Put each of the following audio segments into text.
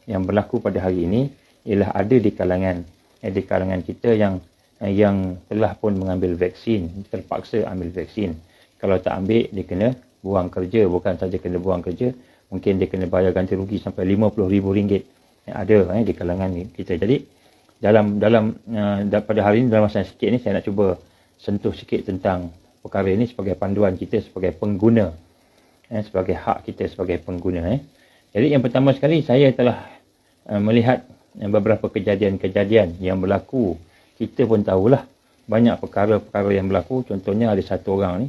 yang berlaku pada hari ini ialah ada di kalangan kita yang telah pun mengambil vaksin, terpaksa ambil vaksin. Kalau tak ambil, dia kena buang kerja. Bukan saja kena buang kerja, mungkin dia kena bayar ganti rugi sampai RM50,000 yang ada di kalangan kita. Jadi pada hari ini, dalam masa sikit ni, saya nak cuba sentuh sikit tentang perkara ini sebagai panduan kita sebagai pengguna, sebagai hak kita sebagai pengguna. Jadi yang pertama sekali, saya telah melihat beberapa kejadian-kejadian yang berlaku. Kita pun tahulah banyak perkara-perkara yang berlaku. Contohnya ada satu orang ni,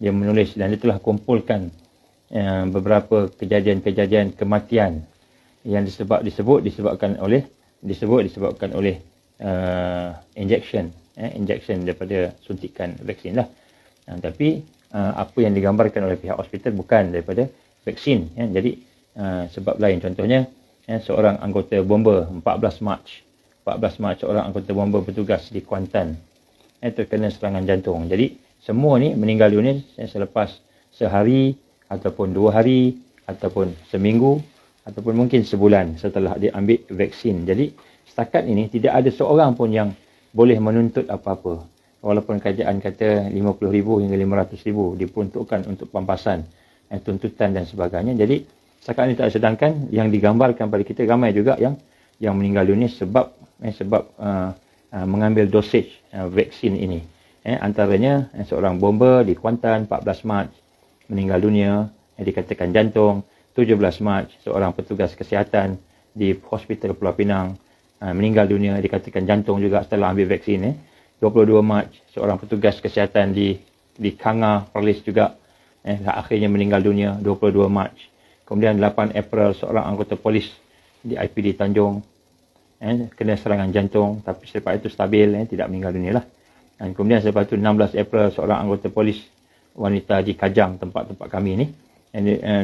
dia menulis dan dia telah kumpulkan beberapa kejadian-kejadian kematian yang disebabkan oleh injection daripada suntikan vaksin lah. Tapi apa yang digambarkan oleh pihak hospital bukan daripada vaksin. Jadi sebab lain, contohnya seorang anggota bomber 14 Mac seorang anggota bomber bertugas di Kuantan terkena serangan jantung. Jadi semua ni meninggal dunia selepas sehari ataupun 2 hari ataupun seminggu ataupun mungkin sebulan setelah dia ambil vaksin. Jadi setakat ini tidak ada seorang pun yang boleh menuntut apa-apa. Walaupun kerajaan kata RM50,000 hingga RM500,000 diperuntukkan untuk pampasan tuntutan dan sebagainya. Jadi setakat ini tak, sedangkan yang digambarkan pada kita ramai juga yang meninggal dunia sebab mengambil dosage vaksin ini. Antaranya seorang bomber di Kuantan 14 Mac meninggal dunia dikatakan jantung. 17 Mac seorang petugas kesihatan di Hospital Pulau Pinang meninggal dunia dikatakan jantung juga setelah ambil vaksin. 22 Mac seorang petugas kesihatan di Kanga Perlis juga akhirnya meninggal dunia 22 Mac. Kemudian 8 April seorang anggota polis di IPD Tanjung kena serangan jantung, tapi selepas itu stabil, tidak meninggal dunia lah. Dan kemudian selepas itu 16 April seorang anggota polis wanita di Kajang, tempat kami ni,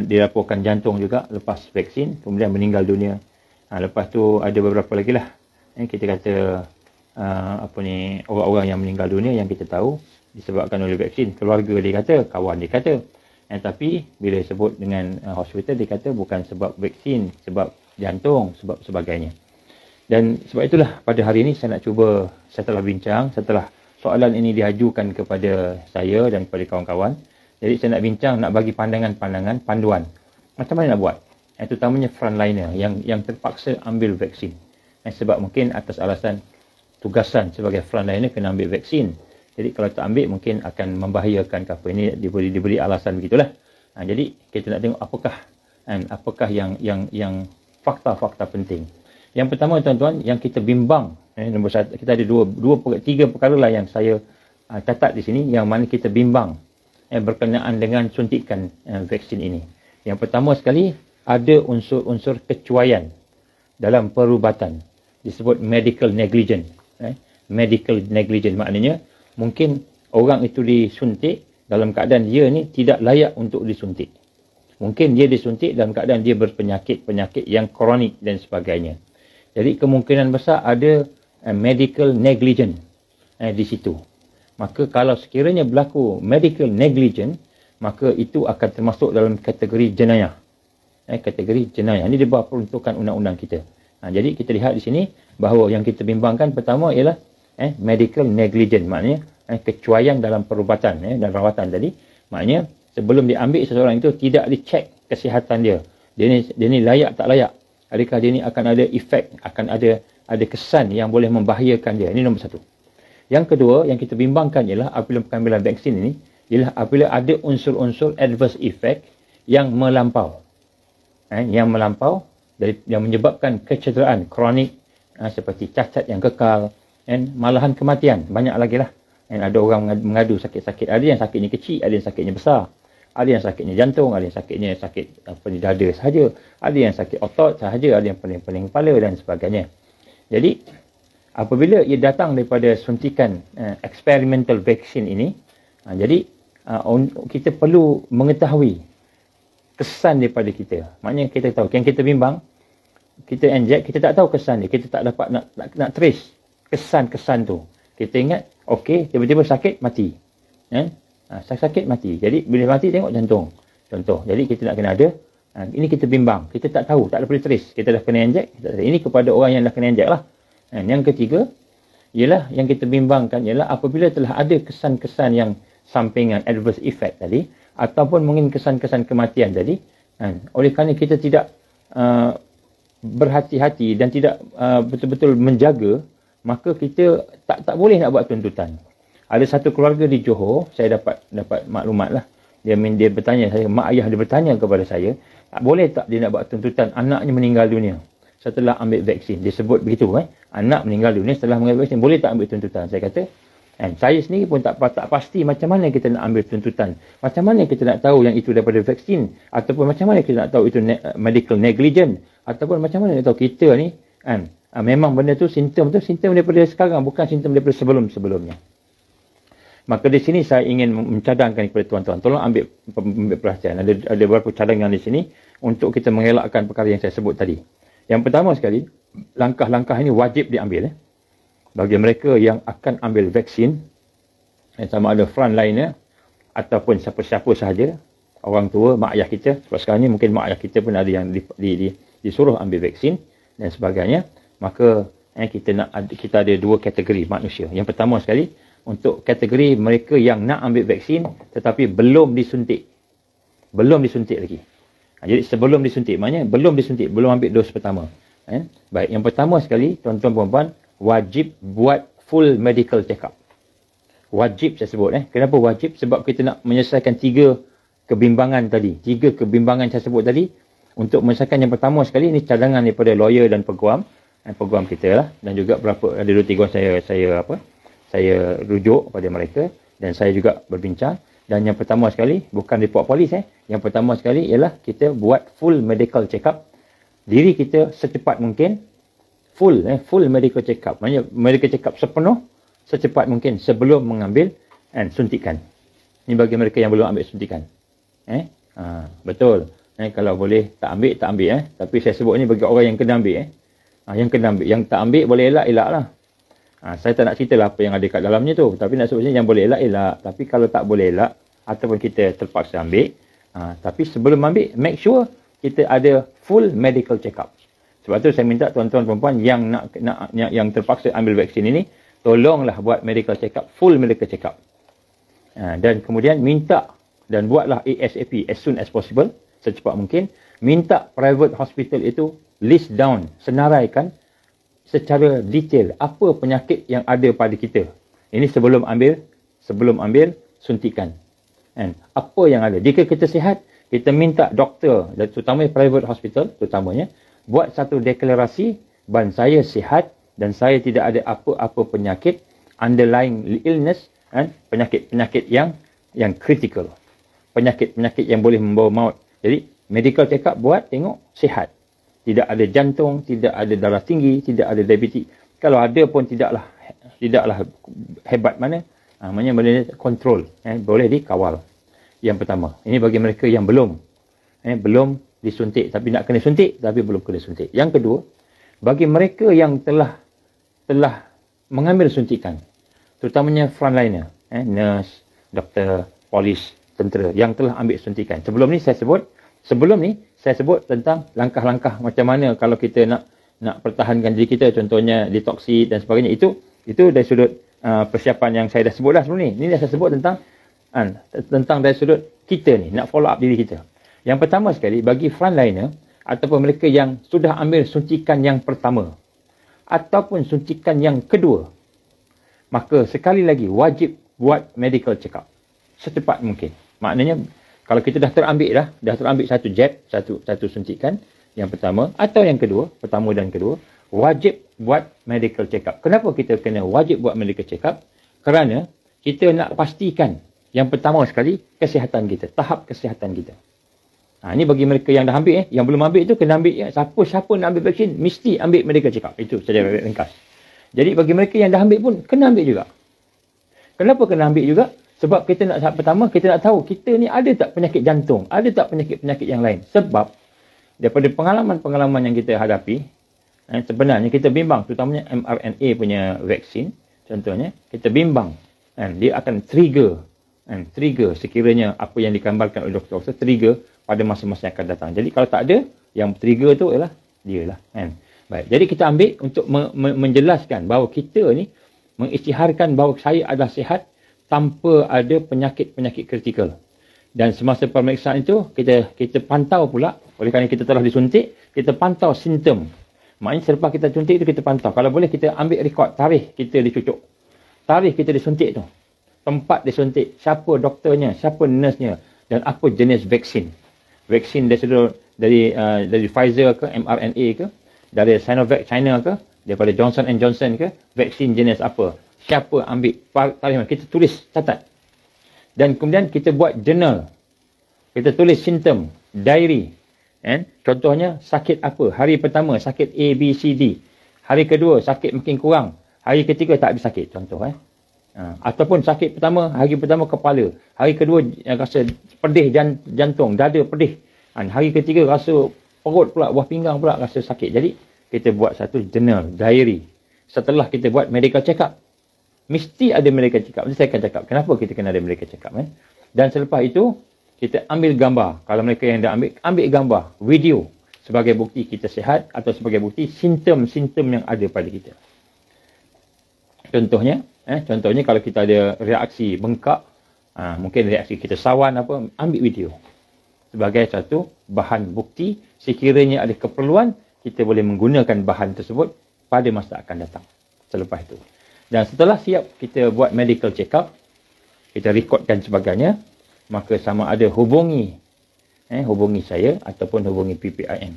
dilaporkan jantung juga lepas vaksin, kemudian meninggal dunia. Lepas tu ada beberapa lagi lah, kita kata orang-orang yang meninggal dunia yang kita tahu disebabkan oleh vaksin. Keluarga dia kata, kawan dia kata, tapi bila sebut dengan hospital, dia kata bukan sebab vaksin, sebab jantung, sebab sebagainya. Dan sebab itulah pada hari ini saya telah bincang, setelah soalan ini diajukan kepada saya dan kepada kawan-kawan. Jadi saya nak bincang, nak bagi pandangan-pandangan, panduan. Macam mana nak buat? Terutamanya frontliner yang terpaksa ambil vaksin. Sebab mungkin atas alasan tugasan sebagai frontliner kena ambil vaksin. Jadi kalau tak ambil mungkin akan membahayakan ke apa. Ini diberi alasan begitulah. Jadi kita nak tengok apakah yang fakta-fakta penting. Yang pertama tuan-tuan, yang kita bimbang, nombor satu, kita ada tiga perkara lah yang saya catat di sini, yang mana kita bimbang berkenaan dengan suntikan vaksin ini. Yang pertama sekali, ada unsur-unsur kecuaian dalam perubatan. Disebut medical negligence. Medical negligence maknanya, mungkin orang itu disuntik dalam keadaan dia ni tidak layak untuk disuntik. Mungkin dia disuntik dalam keadaan dia berpenyakit yang kronik dan sebagainya. Jadi kemungkinan besar ada medical negligence di situ. Maka kalau sekiranya berlaku medical negligence, maka itu akan termasuk dalam kategori jenayah. Kategori jenayah. Ini di bawah peruntukan undang-undang kita. Jadi kita lihat di sini bahawa yang kita bimbangkan pertama ialah medical negligence. Maknanya kecuaian dalam perubatan dan rawatan tadi. Maknanya sebelum diambil seseorang itu tidak dicek kesihatan dia. Dia ni layak tak layak. Adakah dia ni akan ada efek, akan ada kesan yang boleh membahayakan dia. Ini nombor satu. Yang kedua, yang kita bimbangkan ialah apabila pengambilan vaksin ini, ialah apabila ada unsur-unsur adverse effect yang melampau. Yang melampau, yang menyebabkan kecederaan kronik, seperti cacat yang kekal, malahan kematian. Banyak lagi lah. Ada orang mengadu sakit-sakit. Ada yang sakitnya kecil, ada yang sakitnya besar. Ada yang sakitnya jantung, ada yang sakitnya dada sahaja, ada yang sakit otot sahaja, ada yang pening-pening kepala dan sebagainya. Jadi, apabila ia datang daripada suntikan experimental vaksin ini, jadi kita perlu mengetahui kesan daripada kita. Maknanya kita tahu, yang kita bimbang, kita inject, kita tak tahu kesan dia, kita tak dapat nak trace kesan-kesan tu. Kita ingat, okey, tiba-tiba sakit, mati. Sakit mati. Jadi bila mati tengok jantung. Contoh. Jadi kita nak kena ada Ini kita bimbang, kita tak tahu, tak boleh trace. Kita dah kena inject, ini kepada orang yang dah kena inject lah. Yang ketiga, ialah yang kita bimbangkan ialah apabila telah ada kesan-kesan yang sampingan, adverse effect tadi, ataupun mungkin kesan-kesan kematian tadi, oleh kerana kita tidak berhati-hati dan tidak betul-betul menjaga, maka kita tak boleh nak buat tuntutan. Ada satu keluarga di Johor, saya dapat maklumat lah. Dia bertanya saya, mak ayah dia bertanya kepada saya, boleh tak dia nak buat tuntutan anaknya meninggal dunia setelah ambil vaksin. Dia sebut begitu, anak meninggal dunia setelah mengambil vaksin, boleh tak ambil tuntutan? Saya kata, saya sendiri pun tak pasti macam mana kita nak ambil tuntutan. Macam mana kita nak tahu yang itu daripada vaksin, ataupun macam mana kita nak tahu itu medical negligence, ataupun macam mana nak tahu kita ni memang benda tu simptom daripada sekarang, bukan simptom daripada sebelum-sebelumnya. Maka di sini saya ingin mencadangkan kepada tuan-tuan, tolong ambil perhatian. Ada beberapa cadangan di sini untuk kita mengelakkan perkara yang saya sebut tadi. Yang pertama sekali, langkah-langkah ini wajib diambil bagi mereka yang akan ambil vaksin, sama ada frontliner ataupun siapa-siapa sahaja, orang tua, mak ayah kita. Sebab sekarang ni mungkin mak ayah kita pun ada yang disuruh ambil vaksin dan sebagainya. Maka kita ada dua kategori manusia. Yang pertama sekali, untuk kategori mereka yang nak ambil vaksin tetapi belum disuntik. Belum disuntik lagi. Jadi sebelum disuntik, maknanya belum disuntik, belum ambil dos pertama. Baik, yang pertama sekali, tuan-tuan puan-puan, wajib buat full medical check-up. Wajib saya sebut. Kenapa wajib? Sebab kita nak menyelesaikan tiga kebimbangan tadi. Tiga kebimbangan saya sebut tadi. Untuk menyelesaikan yang pertama sekali, ini cadangan daripada lawyer dan peguam. Peguam kita lah. Dan juga ada 2-3 orang saya rujuk pada mereka dan saya juga berbincang. Dan yang pertama sekali, bukan report polis. Yang pertama sekali ialah kita buat full medical check-up diri kita secepat mungkin. Full medical check-up. Maksudnya medical check-up sepenuh secepat mungkin sebelum mengambil suntikan. Ini bagi mereka yang belum ambil suntikan. Betul. Kalau boleh tak ambil. Tapi saya sebut ni bagi orang yang kena ambil. Yang kena ambil. Yang tak ambil boleh elak lah. Saya tak nak cerita lah apa yang ada kat dalamnya tu. Tapi nak sebutnya yang boleh elak. Tapi kalau tak boleh elak, ataupun kita terpaksa ambil, tapi sebelum ambil, make sure kita ada full medical check-up. Sebab tu saya minta tuan-tuan perempuan yang terpaksa ambil vaksin ini, tolonglah buat medical check-up, full medical check-up. Dan kemudian minta dan buatlah ASAP, as soon as possible, secepat mungkin. Minta private hospital itu list down, senaraikan secara detail apa penyakit yang ada pada kita. Ini sebelum ambil suntikan. Apa yang ada. Jika kita sihat, kita minta doktor, terutama private hospital, terutamanya, buat satu deklarasi, bahawa saya sihat dan saya tidak ada apa-apa penyakit, underlying illness, penyakit-penyakit yang critical. Penyakit-penyakit yang boleh membawa maut. Jadi, medical check-up buat, tengok, sihat. Tidak ada jantung, tidak ada darah tinggi, tidak ada diabetes. Kalau ada pun tidaklah hebat mana. Maknanya boleh kontrol, boleh dikawal. Yang pertama. Ini bagi mereka yang belum disuntik, tapi nak kena suntik, tapi belum kena suntik. Yang kedua, bagi mereka yang telah mengambil suntikan, terutamanya frontliner, nurse, doktor, polis, tentera yang telah ambil suntikan. Sebelum ni saya sebut tentang langkah-langkah macam mana kalau kita nak pertahankan diri kita, contohnya detoksi dan sebagainya. Itu dari sudut persiapan yang saya dah sebut dah sebelum ni. Ini dah saya sebut tentang dari sudut kita ni, nak follow up diri kita. Yang pertama sekali, bagi frontliner ataupun mereka yang sudah ambil suntikan yang pertama ataupun suntikan yang kedua, maka sekali lagi wajib buat medical check-up secepat mungkin. Maknanya kalau kita dah terambil satu jab, satu suntikan yang pertama atau yang kedua, pertama dan kedua, wajib buat medical check-up. Kenapa kita kena wajib buat medical check-up? Kerana kita nak pastikan yang pertama sekali kesihatan kita, tahap kesihatan kita. Ini bagi mereka yang dah ambil, yang belum ambil itu kena ambil. Siapa nak ambil vaksin mesti ambil medical check-up. Itu secara ringkas. Jadi bagi mereka yang dah ambil pun kena ambil juga. Kenapa kena ambil juga? Sebab kita nak, tahap pertama, kita nak tahu kita ni ada tak penyakit jantung, ada tak penyakit-penyakit yang lain. Sebab daripada pengalaman-pengalaman yang kita hadapi, sebenarnya kita bimbang, terutamanya mRNA punya vaksin, contohnya, kita bimbang. Dia akan trigger sekiranya apa yang digambarkan oleh doktor, trigger pada masa-masa yang akan datang. Jadi kalau tak ada, yang trigger tu ialah dia lah. Kan? Baik. Jadi kita ambil untuk menjelaskan bahawa kita ni mengisytiharkan bahawa saya adalah sihat tanpa ada penyakit-penyakit kritikal. Dan semasa pemeriksaan itu, kita pantau pula, oleh kerana kita telah disuntik, kita pantau simptom. Maknanya selepas kita suntik itu kita pantau. Kalau boleh kita ambil rekod tarikh kita dicucuk. Tarikh kita disuntik tu. Tempat disuntik, siapa doktornya, siapa nurse-nya dan apa jenis vaksin. Vaksin dari Pfizer ke, mRNA ke, dari Sinovac China ke, daripada Johnson & Johnson ke, vaksin jenis apa. Siapa ambil tarikh, kita tulis, catat. Dan kemudian kita buat journal. Kita tulis simptom, diary. Contohnya sakit apa? Hari pertama sakit A, B, C, D. Hari kedua sakit makin kurang. Hari ketiga tak habis sakit. Contoh. Ataupun sakit pertama, hari pertama kepala. Hari kedua rasa pedih jantung, dada pedih. Hari ketiga rasa perut pula, buah pinggang pula rasa sakit. Jadi kita buat satu journal, diary. Setelah kita buat medical check up. Mesti ada medical check up. Saya akan cakap kenapa kita kena ada medical check up. Dan selepas itu kita ambil gambar. Kalau mereka yang dah ambil gambar, video sebagai bukti kita sihat atau sebagai bukti simptom-simptom yang ada pada kita. Contohnya kalau kita ada reaksi bengkak, mungkin reaksi kita sawan apa, ambil video sebagai satu bahan bukti. Sekiranya ada keperluan, kita boleh menggunakan bahan tersebut pada masa akan datang selepas itu. Dan setelah siap kita buat medical check up, kita rekodkan sebagainya, maka sama ada hubungi saya ataupun hubungi PPIM.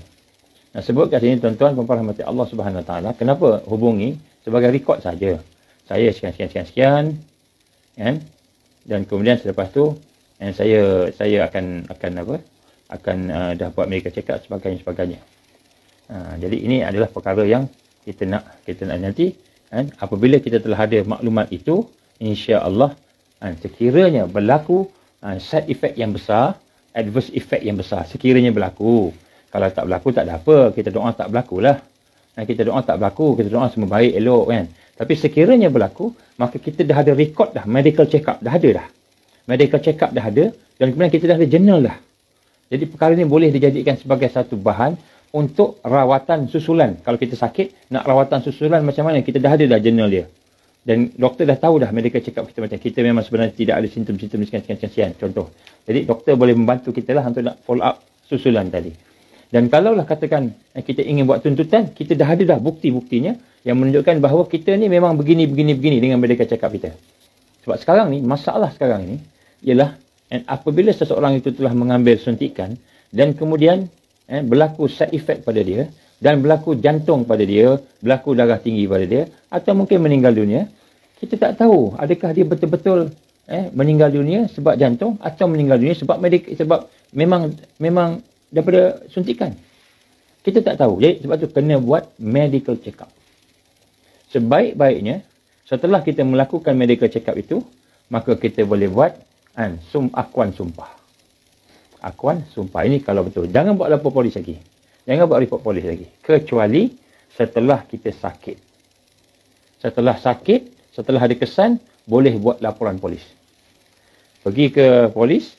Nah, sebut kat sini tuan-tuan puan-puan rahmati Allah Subhanahu Wa Taala, kenapa hubungi? Sebagai rekod saja. Saya sekian kan? Dan kemudian selepas tu saya akan dah buat medical check up sebagainya. Jadi ini adalah perkara yang kita nak nanti kan? Apabila kita telah ada maklumat itu, insya-Allah sekiranya berlaku side effect yang besar, adverse effect yang besar, sekiranya berlaku. Kalau tak berlaku, tak ada apa. Kita doa tak berlakulah. Kita doa tak berlaku, kita doa semua baik, elok kan. Tapi sekiranya berlaku, maka kita dah ada rekod dah, medical check up dah ada dah. Medical check up dah ada, dan kemudian kita dah ada journal dah. Jadi perkara ini boleh dijadikan sebagai satu bahan untuk rawatan susulan. Kalau kita sakit, nak rawatan susulan macam mana, kita dah ada dah journal dia. Dan doktor dah tahu dah medical check up kita macam kita memang sebenarnya tidak ada simptom-simptom sekian contoh. Jadi doktor boleh membantu kita lah untuk nak follow up susulan tadi. Dan kalaulah katakan kita ingin buat tuntutan, kita dah ada dah bukti-buktinya yang menunjukkan bahawa kita ni memang begini dengan medical check up kita. Sebab sekarang ni, masalah sekarang ni ialah apabila seseorang itu telah mengambil suntikan dan kemudian berlaku side effect pada dia dan berlaku jantung pada dia, berlaku darah tinggi pada dia atau mungkin meninggal dunia, kita tak tahu adakah dia betul-betul meninggal dunia sebab jantung atau meninggal dunia sebab memang daripada suntikan. Kita tak tahu. Jadi sebab tu kena buat medical check up. Sebaik-baiknya setelah kita melakukan medical check up itu, maka kita boleh buat akuan sumpah. Akuan sumpah ini kalau betul. Jangan buat lapor polis lagi. Jangan buat report polis lagi. Kecuali setelah kita sakit. Setelah sakit, setelah ada kesan, boleh buat laporan polis. Pergi ke polis,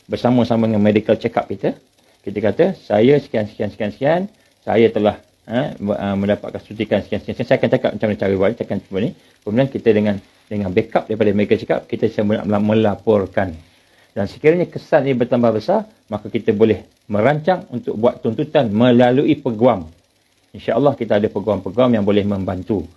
bersama-sama dengan medical check up kita. Kita kata, saya sekian, saya telah mendapatkan suntikan sekian. Saya akan cakap macam mana cara buat, cakap macam ni. Kemudian kita dengan backup daripada medical check up, kita melaporkan. Dan sekiranya kesan ini bertambah besar, maka kita boleh merancang untuk buat tuntutan melalui peguam. InsyaAllah kita ada peguam-peguam yang boleh membantu